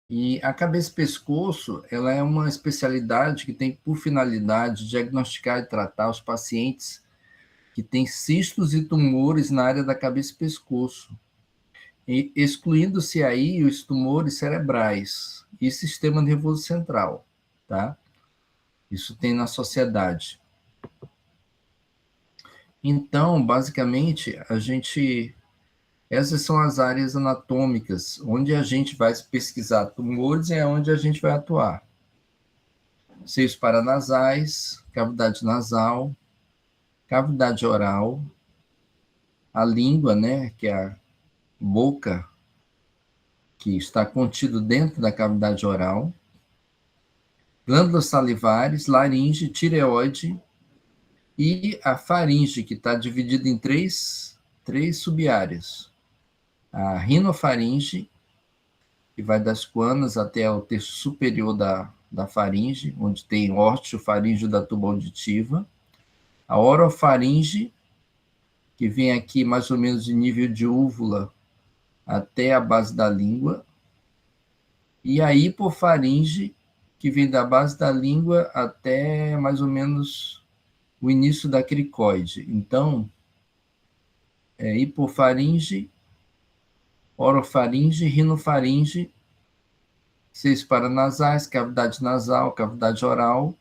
E a cabeça e pescoço, ela é uma especialidade que tem por finalidade diagnosticar e tratar os pacientes que têm cistos e tumores na área da cabeça e pescoço, e excluindo-se aí os tumores cerebrais e sistema nervoso central, tá? Isso tem na sociedade. Então, basicamente, essas são as áreas anatômicas onde a gente vai pesquisar tumores, é onde a gente vai atuar. Seios paranasais, cavidade nasal, cavidade oral, a língua, né, que é a boca, que está contido dentro da cavidade oral, glândulas salivares, laringe, tireoide e a faringe, que está dividida em três subáreas. A rinofaringe, que vai das guanas até o terço superior da faringe, onde tem órteo-faríngeo da tuba auditiva. A orofaringe, que vem aqui mais ou menos de nível de úvula até a base da língua. E a hipofaringe, que vem da base da língua até mais ou menos o início da cricoide. Então, hipofaringe, orofaringe, rinofaringe, seios paranasais, cavidade nasal, cavidade oral,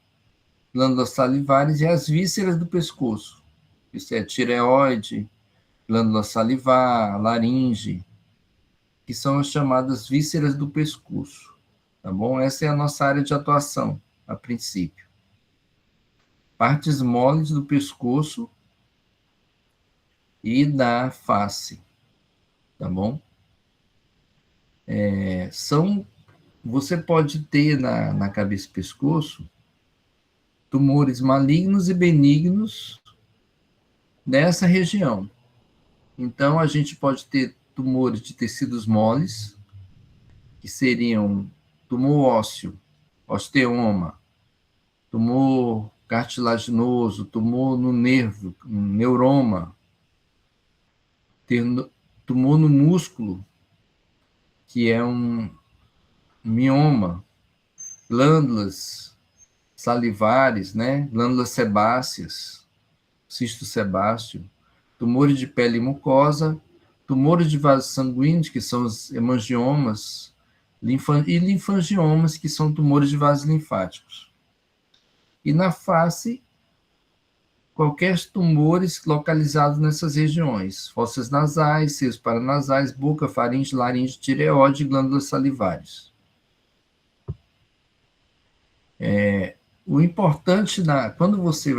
glândulas salivares e as vísceras do pescoço. Isso é tireoide, glândula salivar, laringe, que são as chamadas vísceras do pescoço. Tá bom? Essa é a nossa área de atuação, a princípio. Partes moles do pescoço e da face, tá bom? Você pode ter na cabeça e pescoço tumores malignos e benignos nessa região. Então, a gente pode ter tumores de tecidos moles, que seriam tumor ósseo, osteoma, tumor cartilaginoso, tumor no nervo, neuroma, tumor no músculo, que é um mioma, glândulas salivares, né? Glândulas sebáceas, cisto sebáceo, tumores de pele e mucosa, tumores de vasos sanguíneos, que são os hemangiomas, e linfangiomas, que são tumores de vasos linfáticos. E na face, qualquer tumores localizados nessas regiões, fossas nasais, seios paranasais, boca, faringe, laringe, tireoide e glândulas salivares. O importante, quando você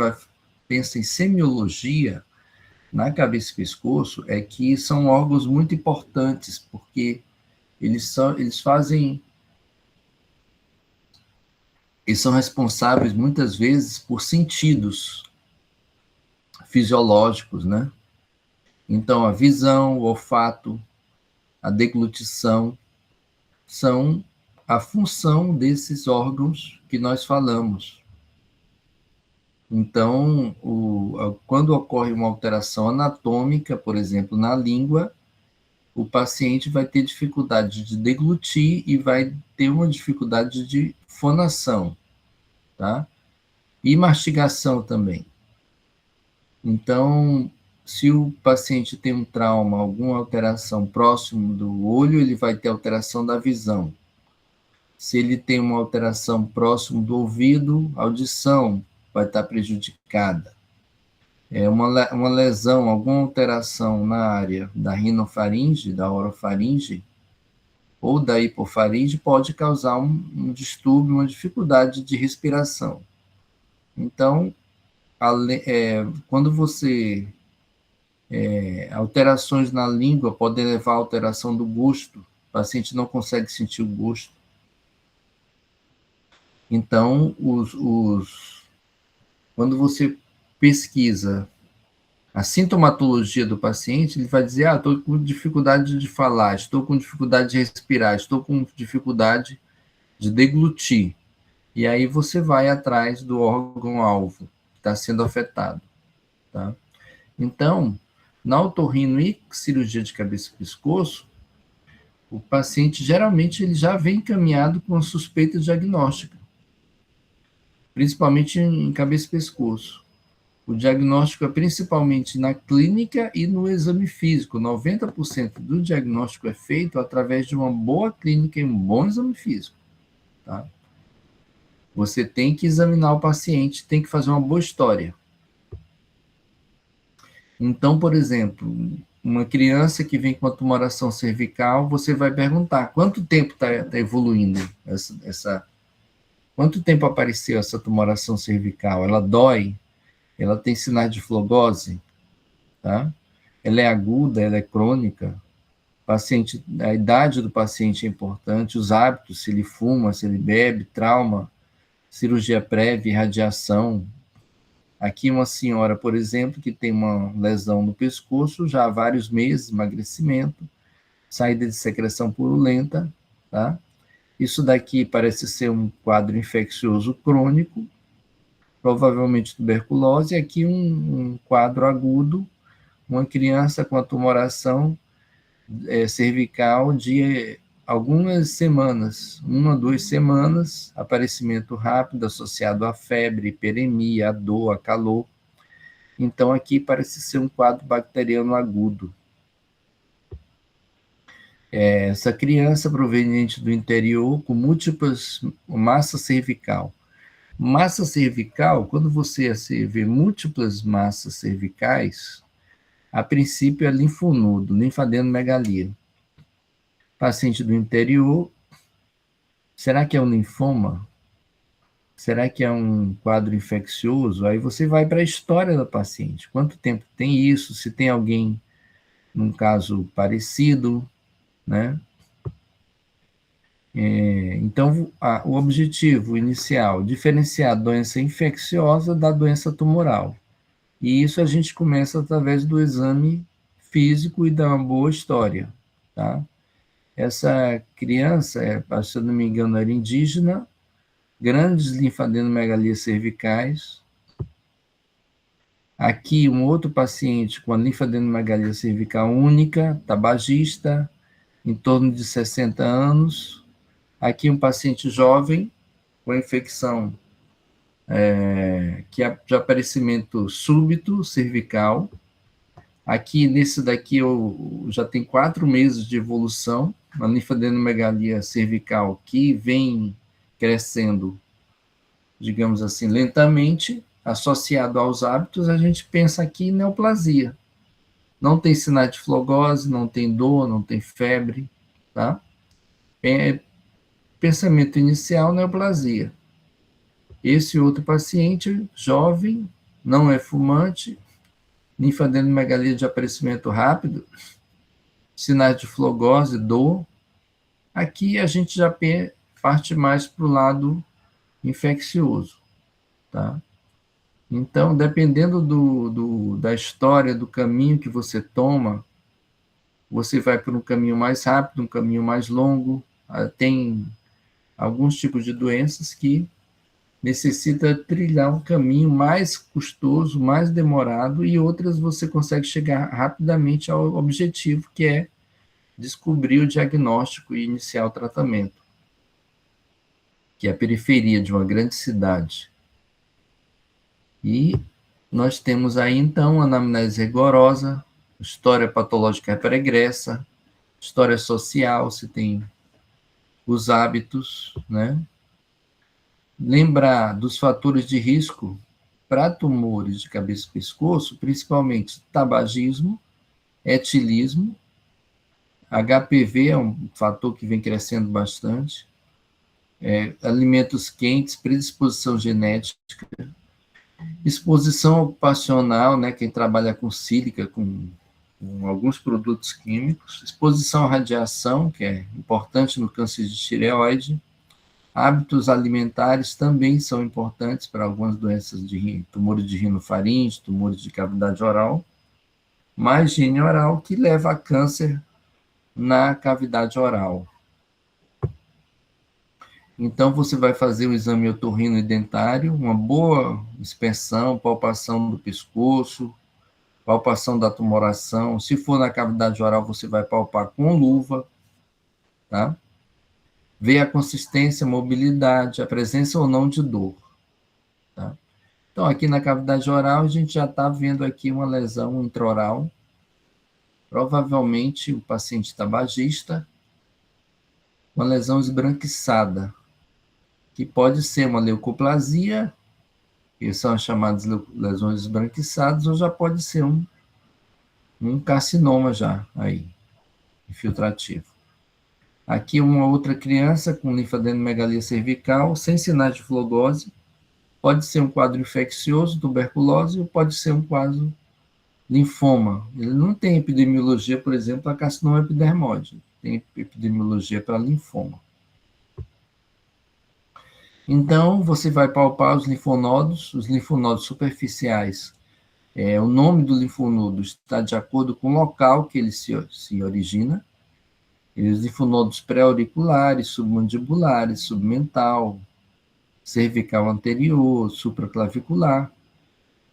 pensa em semiologia, na cabeça e pescoço, é que são órgãos muito importantes, porque eles são responsáveis, muitas vezes, por sentidos fisiológicos, né? Então, a visão, o olfato, a deglutição, são a função desses órgãos que nós falamos. Então, quando ocorre uma alteração anatômica, por exemplo, na língua, o paciente vai ter dificuldade de deglutir e vai ter uma dificuldade de fonação, tá? E mastigação também. Então, se o paciente tem um trauma, alguma alteração próximo do olho, ele vai ter alteração da visão. Se ele tem uma alteração próximo do ouvido, a audição vai estar prejudicada. Uma lesão, alguma alteração na área da rinofaringe, da orofaringe, ou da hipofaringe, pode causar um distúrbio, uma dificuldade de respiração. Então, quando você... alterações na língua podem levar à alteração do gosto, o paciente não consegue sentir o gosto. Então, quando você pesquisa a sintomatologia do paciente, ele vai dizer, estou com dificuldade de falar, estou com dificuldade de respirar, estou com dificuldade de deglutir. E aí você vai atrás do órgão-alvo que está sendo afetado. Tá? Então, na otorrino e cirurgia de cabeça e pescoço, O paciente, geralmente, ele já vem encaminhado com a suspeita diagnóstica, principalmente em cabeça e pescoço. O diagnóstico é principalmente na clínica e no exame físico. 90% do diagnóstico é feito através de uma boa clínica e um bom exame físico. Tá? Você tem que examinar o paciente, tem que fazer uma boa história. Então, por exemplo, uma criança que vem com a tumoração cervical, você vai perguntar quanto tempo está evoluindo quanto tempo apareceu essa tumoração cervical? Ela dói? Ela tem sinais de flogose? Tá? Ela é aguda? Ela é crônica? Paciente, a idade do paciente é importante, os hábitos, se ele fuma, se ele bebe, trauma, cirurgia prévia, radiação. Aqui uma senhora, por exemplo, que tem uma lesão no pescoço, já há vários meses, emagrecimento, saída de secreção purulenta, tá? Isso daqui parece ser um quadro infeccioso crônico, provavelmente tuberculose, e aqui um quadro agudo, uma criança com a tumoração cervical de algumas semanas, 1 a 2 semanas, aparecimento rápido associado à febre, hiperemia, a dor, a calor. Então, aqui parece ser um quadro bacteriano agudo. Essa criança proveniente do interior com múltiplas massa cervical. Massa cervical, quando você vê múltiplas massas cervicais, a princípio é linfonodo, linfadenomegalia. Paciente do interior, será que é um linfoma? Será que é um quadro infeccioso? Aí você vai para a história da paciente. Quanto tempo tem isso? Se tem alguém num caso parecido, né? Então, o objetivo inicial, diferenciar a doença infecciosa da doença tumoral. E isso a gente começa através do exame físico e da uma boa história, tá? Essa criança, se eu não me engano, era indígena, grandes linfadenomegalias cervicais. Aqui, um outro paciente com a linfadenomegalia cervical única, tabagista, em torno de 60 anos. Aqui, um paciente jovem com infecção que é de aparecimento súbito cervical. Aqui, nesse daqui, eu já tem 4 meses de evolução, uma linfadenomegalia cervical que vem crescendo, digamos assim, lentamente, associado aos hábitos, a gente pensa aqui em neoplasia. Não tem sinais de flogose, não tem dor, não tem febre, tá? Pensamento inicial, neoplasia. Esse outro paciente, jovem, não é fumante, linfadenomegalia de aparecimento rápido, sinais de flogose, dor. Aqui a gente já parte mais para o lado infeccioso, tá? Então, dependendo da história, do caminho que você toma, você vai por um caminho mais rápido, um caminho mais longo. Tem alguns tipos de doenças que necessita trilhar um caminho mais custoso, mais demorado, e outras você consegue chegar rapidamente ao objetivo, que é descobrir o diagnóstico e iniciar o tratamento, que é a periferia de uma grande cidade. E nós temos aí, então, anamnese rigorosa, história patológica pregressa, história social, se tem os hábitos, né? Lembrar dos fatores de risco para tumores de cabeça e pescoço, principalmente tabagismo, etilismo, HPV é um fator que vem crescendo bastante, alimentos quentes, predisposição genética, exposição ocupacional, né, quem trabalha com sílica, com alguns produtos químicos, exposição à radiação, que é importante no câncer de tireoide, hábitos alimentares também são importantes para algumas doenças de tumores de rinofaringe, tumores de cavidade oral, má higiene oral, que leva a câncer na cavidade oral. Então, você vai fazer o exame otorrino e dentário, uma boa inspeção, palpação do pescoço, palpação da tumoração. Se for na cavidade oral, você vai palpar com luva, tá? Ver a consistência, mobilidade, a presença ou não de dor, tá? Então, aqui na cavidade oral, a gente já está vendo aqui uma lesão intraoral, provavelmente o paciente tabagista, uma lesão esbranquiçada, que pode ser uma leucoplasia, que são as chamadas lesões esbranquiçadas, ou já pode ser um carcinoma já, aí, infiltrativo. Aqui uma outra criança com linfadenomegalia cervical, sem sinais de flogose, pode ser um quadro infeccioso, tuberculose, ou pode ser um quadro linfoma. Ele não tem epidemiologia, por exemplo, para carcinoma epidermoide, tem epidemiologia para linfoma. Então, você vai palpar os linfonodos superficiais. O nome do linfonodo está de acordo com o local que ele se origina. E os linfonodos pré-auriculares, submandibulares, submental, cervical anterior, supraclavicular.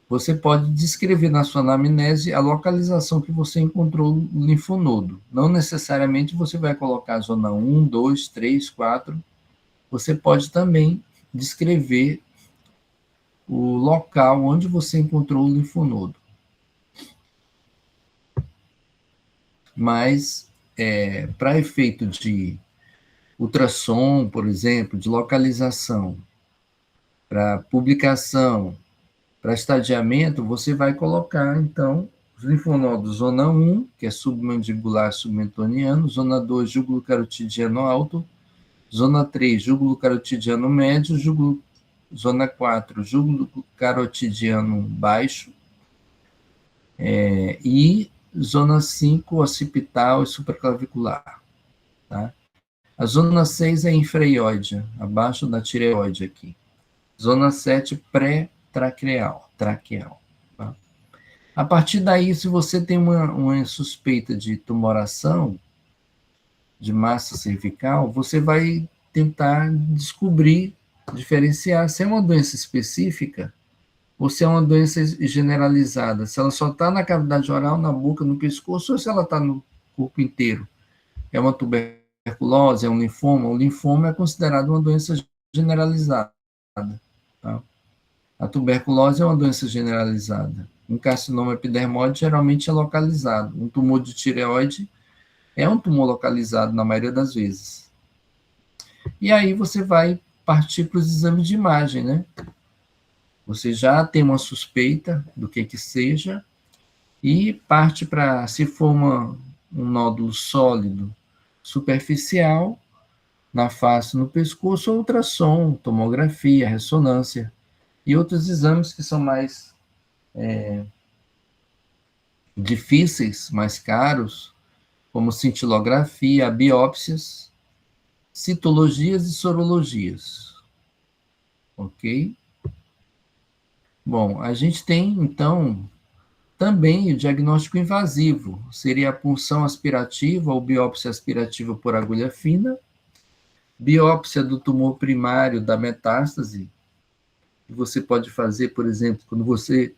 Você pode descrever na sua anamnese a localização que você encontrou no linfonodo. Não necessariamente você vai colocar a zona 1, 2, 3, 4. Você pode também descrever o local onde você encontrou o linfonodo. Mas, para efeito de ultrassom, por exemplo, de localização, para publicação, para estadiamento, você vai colocar, então, os linfonodos zona 1, que é submandibular submentoniano, zona 2, júgulo carotidiano alto, zona 3, júgulo carotidiano médio, zona 4, júgulo carotidiano baixo, e zona 5, occipital e supraclavicular. Tá? A zona 6 é infreioide, abaixo da tireoide aqui. Zona 7, pré-traqueal. Tá? A partir daí, se você tem uma suspeita de tumoração, de massa cervical, você vai tentar descobrir, diferenciar se é uma doença específica ou se é uma doença generalizada, se ela só está na cavidade oral, na boca, no pescoço, ou se ela está no corpo inteiro. É uma tuberculose, é um linfoma. O linfoma é considerado uma doença generalizada. Tá? A tuberculose é uma doença generalizada. Um carcinoma epidermoide geralmente é localizado. Um tumor de tireoide é um tumor localizado na maioria das vezes. E aí você vai partir para os exames de imagem, né? Você já tem uma suspeita do que seja e parte para, se for um nódulo sólido superficial, na face, no pescoço, ultrassom, tomografia, ressonância e outros exames que são mais difíceis, mais caros, como cintilografia, biópsias, citologias e sorologias. Ok? Bom, a gente tem, então, também o diagnóstico invasivo, seria a punção aspirativa ou biópsia aspirativa por agulha fina, biópsia do tumor primário da metástase, que você pode fazer, por exemplo, quando você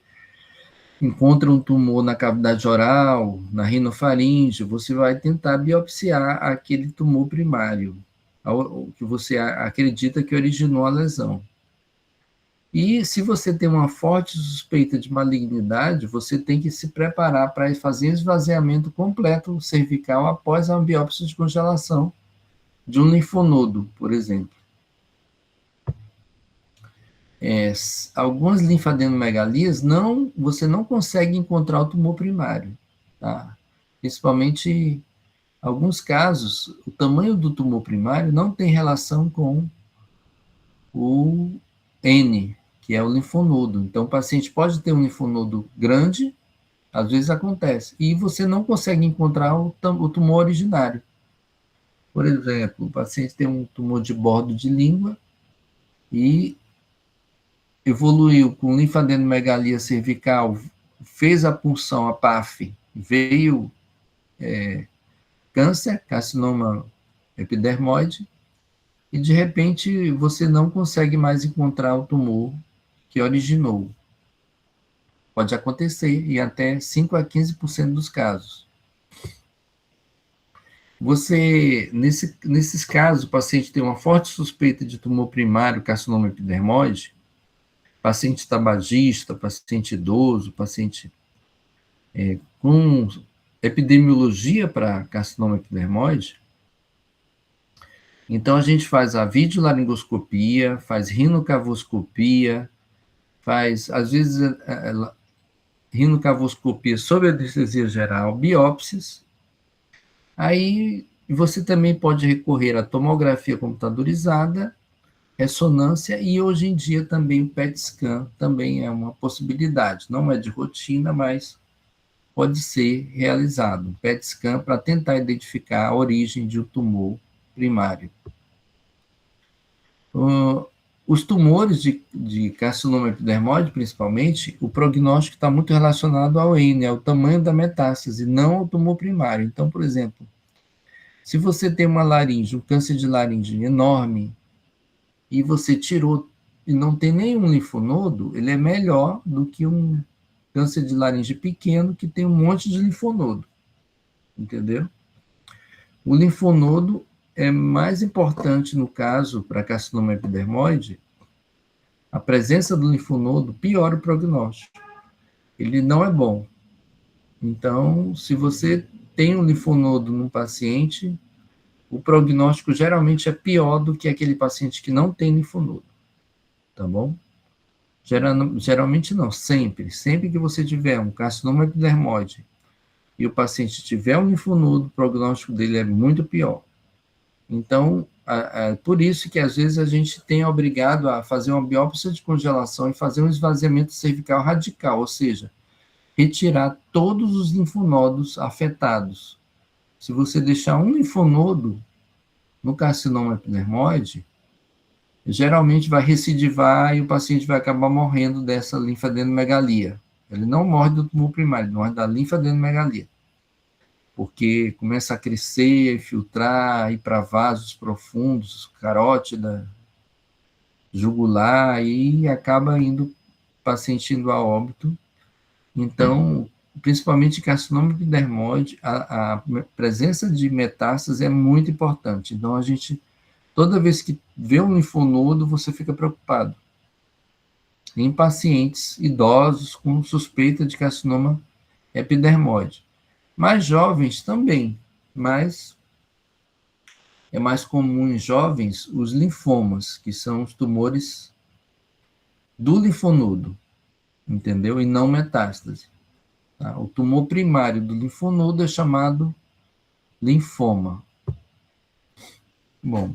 encontra um tumor na cavidade oral, na rinofaringe, você vai tentar biopsiar aquele tumor primário, que você acredita que originou a lesão. E se você tem uma forte suspeita de malignidade, você tem que se preparar para fazer esvaziamento completo cervical após a biópsia de congelação de um linfonodo, por exemplo. Algumas linfadenomegalias você não consegue encontrar o tumor primário, tá? Principalmente alguns casos, o tamanho do tumor primário não tem relação com o N, que é o linfonodo. Então, o paciente pode ter um linfonodo grande, às vezes acontece, e você não consegue encontrar o tumor originário. Por exemplo, o paciente tem um tumor de bordo de língua e evoluiu com linfadenomegalia cervical, fez a punção, a PAF, veio câncer, carcinoma epidermoide, e de repente você não consegue mais encontrar o tumor que originou. Pode acontecer em até 5 a 15% dos casos. nesses casos, o paciente tem uma forte suspeita de tumor primário, carcinoma epidermoide, paciente tabagista, paciente idoso, paciente com epidemiologia para carcinoma epidermoide, então a gente faz a videolaringoscopia, faz rinocavoscopia, faz, às vezes, rinocavoscopia sob anestesia geral, biópsias. Aí você também pode recorrer à tomografia computadorizada, ressonância, e hoje em dia também o PET scan também é uma possibilidade. Não é de rotina, mas pode ser realizado. Um PET scan para tentar identificar a origem de um tumor primário. Os tumores de carcinoma epidermoide, principalmente, o prognóstico está muito relacionado ao N, ao tamanho da metástase, não ao tumor primário. Então, por exemplo, se você tem uma laringe, um câncer de laringe enorme, e você tirou e não tem nenhum linfonodo, ele é melhor do que um câncer de laringe pequeno que tem um monte de linfonodo. Entendeu? O linfonodo é mais importante no caso para carcinoma epidermoide. A presença do linfonodo piora o prognóstico. Ele não é bom. Então, se você tem um linfonodo num paciente, o prognóstico geralmente é pior do que aquele paciente que não tem linfonodo. Tá bom? Geralmente não, sempre. Sempre que você tiver um carcinoma epidermoide e o paciente tiver um linfonodo, o prognóstico dele é muito pior. Então, por isso que às vezes a gente tem obrigado a fazer uma biópsia de congelação e fazer um esvaziamento cervical radical, ou seja, retirar todos os linfonodos afetados. Se você deixar um linfonodo no carcinoma epidermoide, geralmente vai recidivar e o paciente vai acabar morrendo dessa linfadenomegalia. Ele não morre do tumor primário, ele morre da linfadenomegalia, porque começa a crescer, infiltrar, ir para vasos profundos, carótida, jugular, e acaba indo, paciente indo a óbito. Então, principalmente carcinoma epidermoide, a presença de metástase é muito importante. Então, a gente, toda vez que vê um linfonodo, você fica preocupado. Em pacientes idosos com suspeita de carcinoma epidermoide. Mais jovens também, mas é mais comum em jovens os linfomas, que são os tumores do linfonodo, entendeu? E não metástase. Tá? O tumor primário do linfonodo é chamado linfoma. Bom,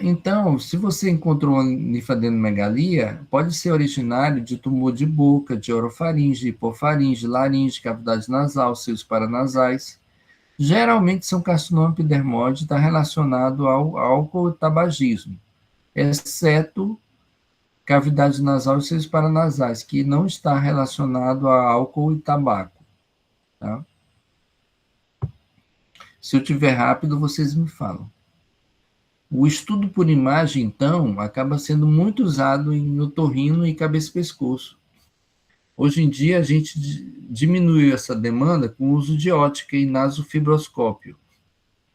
então, se você encontrou uma linfadenomegalia, pode ser originário de tumor de boca, de orofaringe, hipofaringe, laringe, cavidade nasal, seios paranasais. Geralmente são carcinoma epidermoide, está relacionado ao álcool e tabagismo, exceto cavidade nasal e seios paranasais, que não está relacionado a álcool e tabaco. Tá? Se eu tiver rápido, vocês me falam. O estudo por imagem, então, acaba sendo muito usado em otorrino e cabeça-pescoço. Hoje em dia, a gente diminuiu essa demanda com o uso de ótica e nasofibroscópio,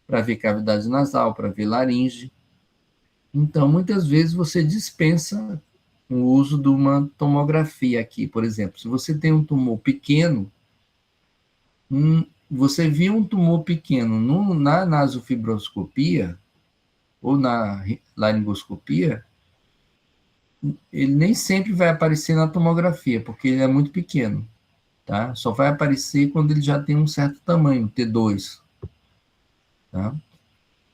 para ver cavidade nasal, para ver laringe. Então, muitas vezes você dispensa o uso de uma tomografia aqui, por exemplo. Se você tem um tumor pequeno, você viu um tumor pequeno na nasofibroscopia ou na laringoscopia, ele nem sempre vai aparecer na tomografia, porque ele é muito pequeno, tá? Só vai aparecer quando ele já tem um certo tamanho, T2, tá?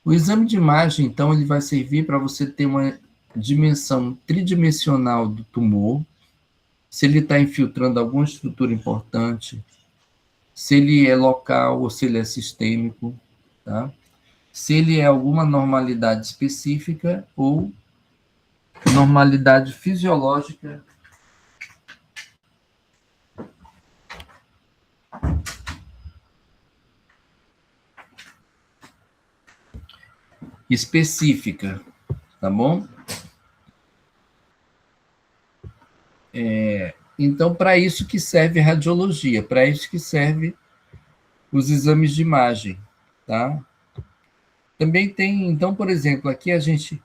O exame de imagem, então, ele vai servir para você ter uma dimensão tridimensional do tumor, se ele está infiltrando alguma estrutura importante, se ele é local ou se ele é sistêmico, tá? Se ele é alguma normalidade específica ou normalidade fisiológica específica, tá bom? Então, para isso que serve a radiologia, para isso que serve os exames de imagem, tá? Também tem, então, por exemplo, aqui a gente,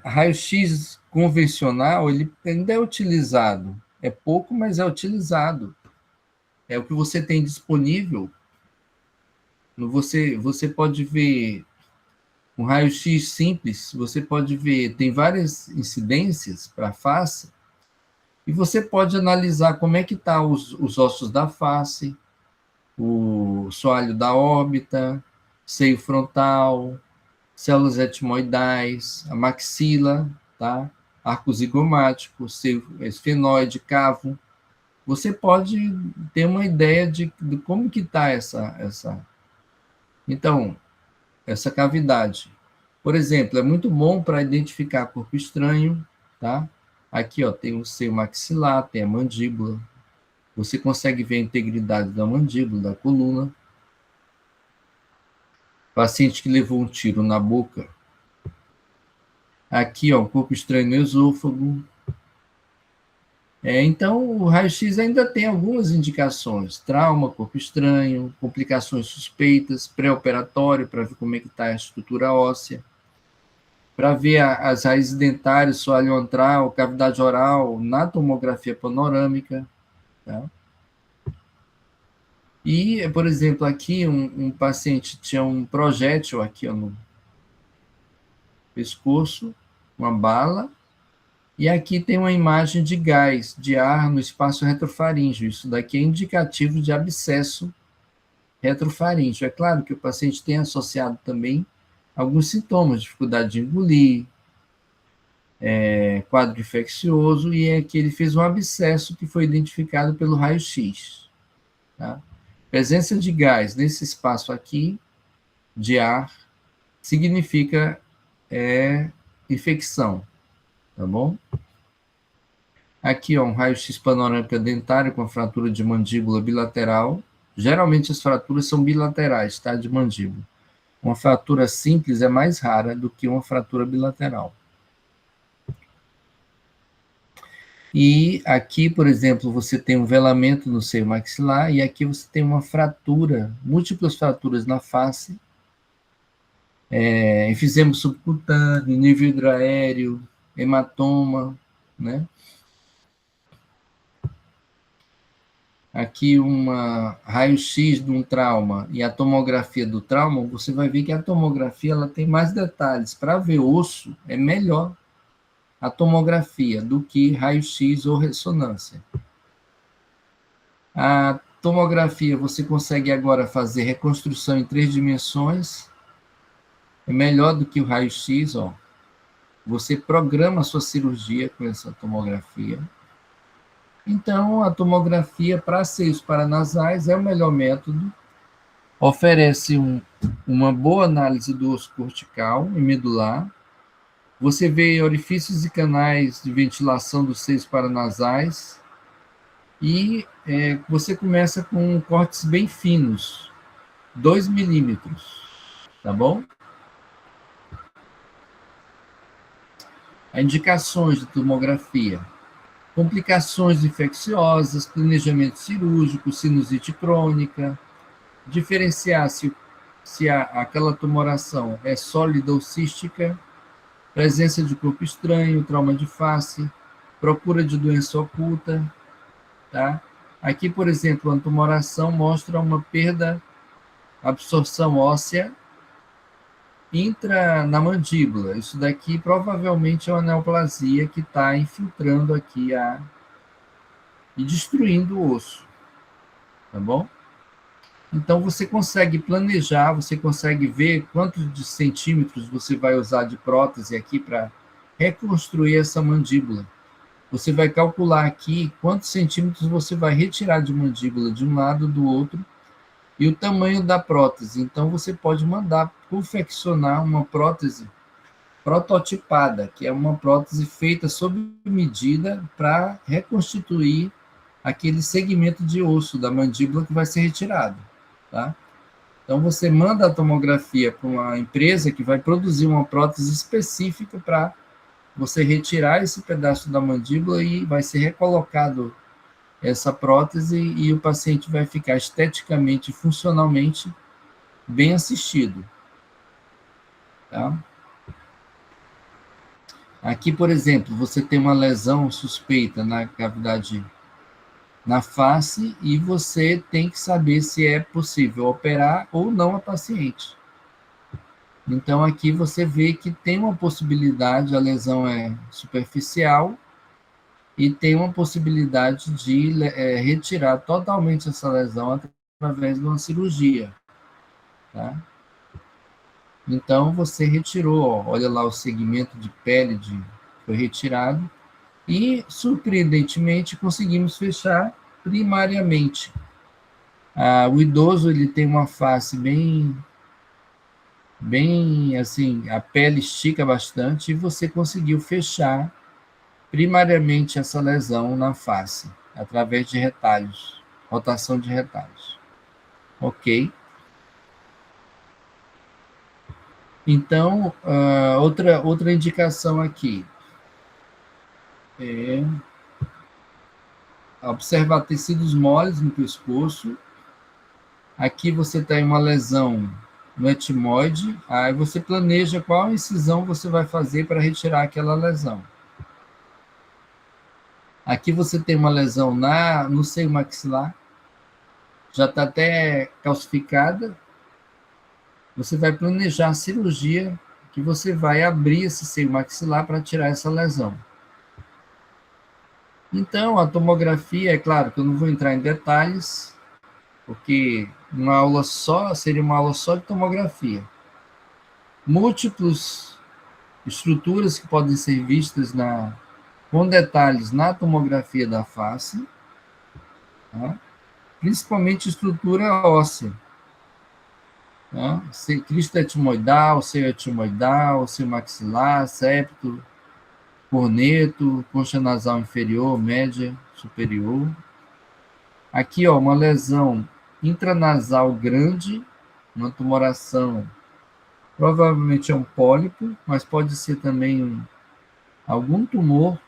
raio-x convencional, ele ainda é utilizado. É pouco, mas é utilizado. É o que você tem disponível. Você pode ver um raio-x simples, você pode ver, tem várias incidências para a face, e você pode analisar como é que está os ossos da face, o soalho da órbita, seio frontal, células etimoidais, a maxila, tá? Arco zigomático, seio esfenoide, cavo. Você pode ter uma ideia de como que está então, essa cavidade. Por exemplo, é muito bom para identificar corpo estranho, tá? Aqui, ó, tem o seio maxilar, tem a mandíbula. Você consegue ver a integridade da mandíbula, da coluna. Paciente que levou um tiro na boca. Aqui, ó, um corpo estranho no esôfago. Então, o raio-x ainda tem algumas indicações. Trauma, corpo estranho, complicações suspeitas, pré-operatório, para ver como é que está a estrutura óssea, para ver as raízes dentárias, soalho antral, cavidade oral, na tomografia panorâmica. Tá? E, por exemplo, aqui um paciente tinha um projétil aqui ó, no pescoço, uma bala, e aqui tem uma imagem de gás, de ar no espaço retrofaríngeo. Isso daqui é indicativo de abscesso retrofaríngeo. É claro que o paciente tem associado também alguns sintomas, dificuldade de engolir, quadro infeccioso, e é que ele fez um abscesso que foi identificado pelo raio-x. Tá? Presença de gás nesse espaço aqui, de ar, significa infecção, tá bom? Aqui, ó, um raio-x panorâmica dentário com a fratura de mandíbula bilateral. Geralmente as fraturas são bilaterais, tá? De mandíbula. Uma fratura simples é mais rara do que uma fratura bilateral. E aqui, por exemplo, você tem um velamento no seio maxilar e aqui você tem uma fratura, múltiplas fraturas na face, enfisema subcutâneo, nível hidroaéreo, hematoma, né? Aqui uma raio-x de um trauma e a tomografia do trauma, você vai ver que a tomografia ela tem mais detalhes. Para ver osso, é melhor a tomografia do que raio-x ou ressonância. A tomografia, você consegue agora fazer reconstrução em 3 dimensões, é melhor do que o raio-x, ó. Você programa a sua cirurgia com essa tomografia. Então, a tomografia para seios paranasais é o melhor método, oferece uma boa análise do osso cortical e medular. Você vê orifícios e canais de ventilação dos seios paranasais e você começa com cortes bem finos, 2 milímetros, tá bom? Indicações de tomografia: complicações infecciosas, planejamento cirúrgico, sinusite crônica, diferenciar se aquela tumoração é sólida ou cística, presença de corpo estranho, trauma de face, procura de doença oculta, tá? Aqui, por exemplo, a tumoração mostra uma perda, absorção óssea intra na mandíbula. Isso daqui provavelmente é uma neoplasia que está infiltrando aqui e destruindo o osso, tá bom? Então, você consegue planejar, você consegue ver quantos de centímetros você vai usar de prótese aqui para reconstruir essa mandíbula. Você vai calcular aqui quantos centímetros você vai retirar de mandíbula de um lado do outro e o tamanho da prótese. Então, você pode mandar confeccionar uma prótese prototipada, que é uma prótese feita sob medida para reconstituir aquele segmento de osso da mandíbula que vai ser retirado, tá? Então, você manda a tomografia para uma empresa que vai produzir uma prótese específica para você retirar esse pedaço da mandíbula e vai ser recolocado essa prótese e o paciente vai ficar esteticamente e funcionalmente bem assistido. Tá? Aqui, por exemplo, você tem uma lesão suspeita na cavidade, na face, e você tem que saber se é possível operar ou não a paciente. Então, aqui você vê que tem uma possibilidade, a lesão é superficial, e tem uma possibilidade de retirar totalmente essa lesão através de uma cirurgia. Tá? Então, você retirou, ó, olha lá o segmento de pele foi retirado, e, surpreendentemente, conseguimos fechar primariamente. O idoso ele tem uma face bem assim, a pele estica bastante, e você conseguiu fechar primariamente essa lesão na face, através de retalhos, rotação de retalhos. Ok? Então, outra indicação aqui é observar tecidos moles no pescoço. Aqui você tem uma lesão no etimoide, aí você planeja qual incisão você vai fazer para retirar aquela lesão. Aqui você tem uma lesão no seio maxilar, já está até calcificada. Você vai planejar a cirurgia que você vai abrir esse seio maxilar para tirar essa lesão. Então, a tomografia, é claro que eu não vou entrar em detalhes, porque uma aula só seria uma aula só de tomografia. Múltiplas estruturas que podem ser vistas com detalhes na tomografia da face, tá? Principalmente estrutura óssea. Tá? Crista etimoidal, seio etimoidal, seio maxilar, septo, corneto, concha nasal inferior, média, superior. Aqui, ó, uma lesão intranasal grande, uma tumoração, provavelmente é um pólipo, mas pode ser também algum tumor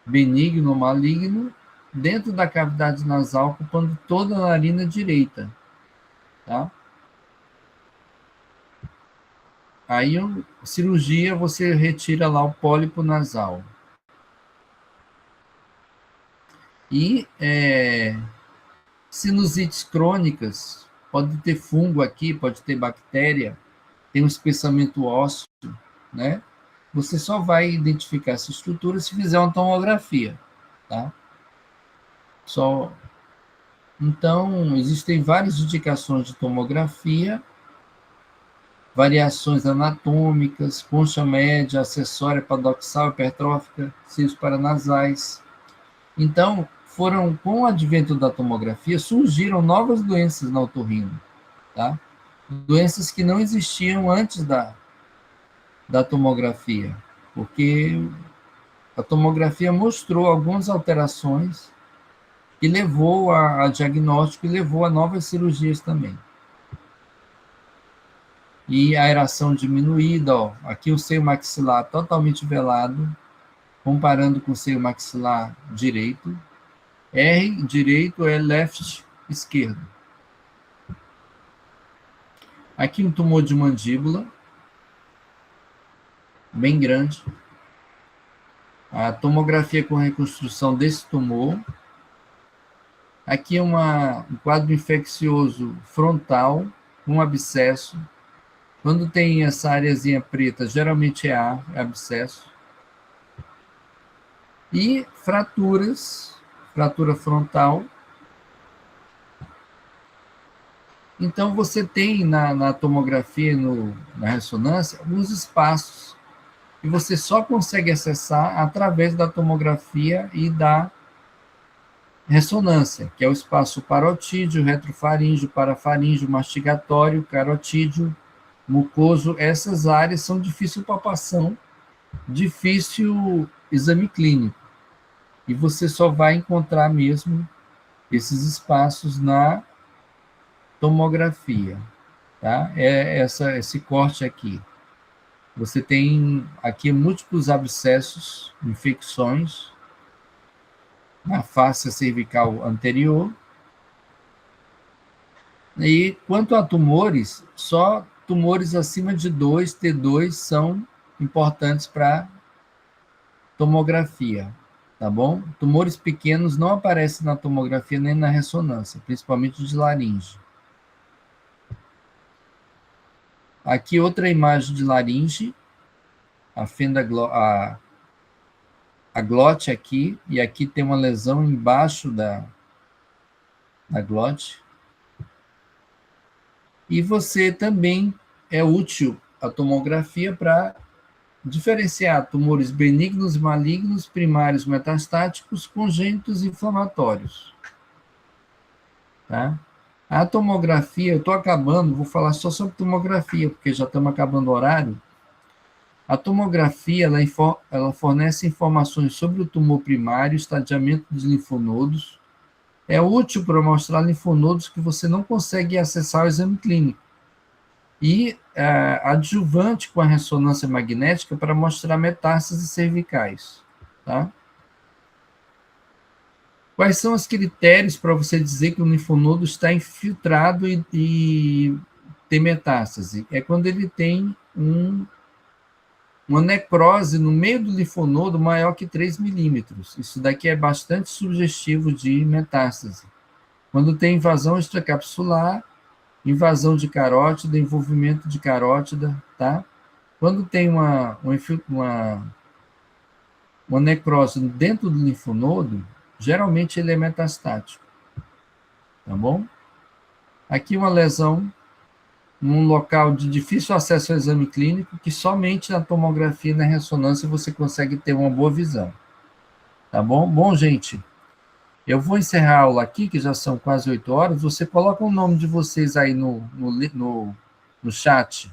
benigno ou maligno dentro da cavidade nasal, ocupando toda a narina direita. Tá? Aí, cirurgia, você retira lá o pólipo nasal. E sinusites crônicas, pode ter fungo aqui, pode ter bactéria, tem um espessamento ósseo, né? Você só vai identificar essa estrutura se fizer uma tomografia, tá? Então, existem várias indicações de tomografia, variações anatômicas, concha média, acessória, paradoxal, hipertrófica, seios paranasais. Então, com o advento da tomografia, surgiram novas doenças na otorrino, tá? Doenças que não existiam antes da tomografia, porque a tomografia mostrou algumas alterações que levou a diagnóstico e levou a novas cirurgias também. E a aeração diminuída, ó, aqui o seio maxilar totalmente velado, comparando com o seio maxilar direito. R direito é left esquerdo. Aqui um tumor de mandíbula, bem grande. A tomografia com reconstrução desse tumor. Aqui um quadro infeccioso frontal, um abscesso. Quando tem essa areazinha preta, geralmente é abscesso. E fraturas, fratura frontal. Então, você tem na tomografia, na ressonância, alguns espaços que você só consegue acessar através da tomografia e da ressonância, que é o espaço parotídeo, retrofaríngeo, parafaríngeo, mastigatório, carotídeo, mucoso. Essas áreas são difícil palpação, difícil exame clínico. E você só vai encontrar mesmo esses espaços na tomografia. Tá? Esse corte aqui. Você tem aqui múltiplos abscessos, infecções na face cervical anterior. E quanto a tumores, só tumores acima de 2, T2, são importantes para tomografia, tá bom? Tumores pequenos não aparecem na tomografia nem na ressonância, principalmente de laringe. Aqui outra imagem de laringe, a fenda, a glote aqui, e aqui tem uma lesão embaixo da glote. E você também é útil a tomografia para diferenciar tumores benignos, malignos, primários metastáticos, congênitos e inflamatórios. Tá? A tomografia, eu estou acabando, vou falar só sobre tomografia, porque já estamos acabando o horário. A tomografia, ela fornece informações sobre o tumor primário, estadiamento dos linfonodos. É útil para mostrar linfonodos que você não consegue acessar ao exame clínico. E adjuvante com a ressonância magnética para mostrar metástases cervicais. Tá? Quais são os critérios para você dizer que o linfonodo está infiltrado e tem metástase? É quando ele tem uma necrose no meio do linfonodo maior que 3 milímetros. Isso daqui é bastante sugestivo de metástase. Quando tem invasão extracapsular, invasão de carótida, envolvimento de carótida, tá? Quando tem uma necrose dentro do linfonodo, geralmente ele é metastático, tá bom? Aqui uma lesão num local de difícil acesso ao exame clínico, que somente na tomografia e na ressonância você consegue ter uma boa visão, tá bom? Bom, gente, eu vou encerrar a aula aqui, que já são quase 8 horas. Você coloca o nome de vocês aí no chat,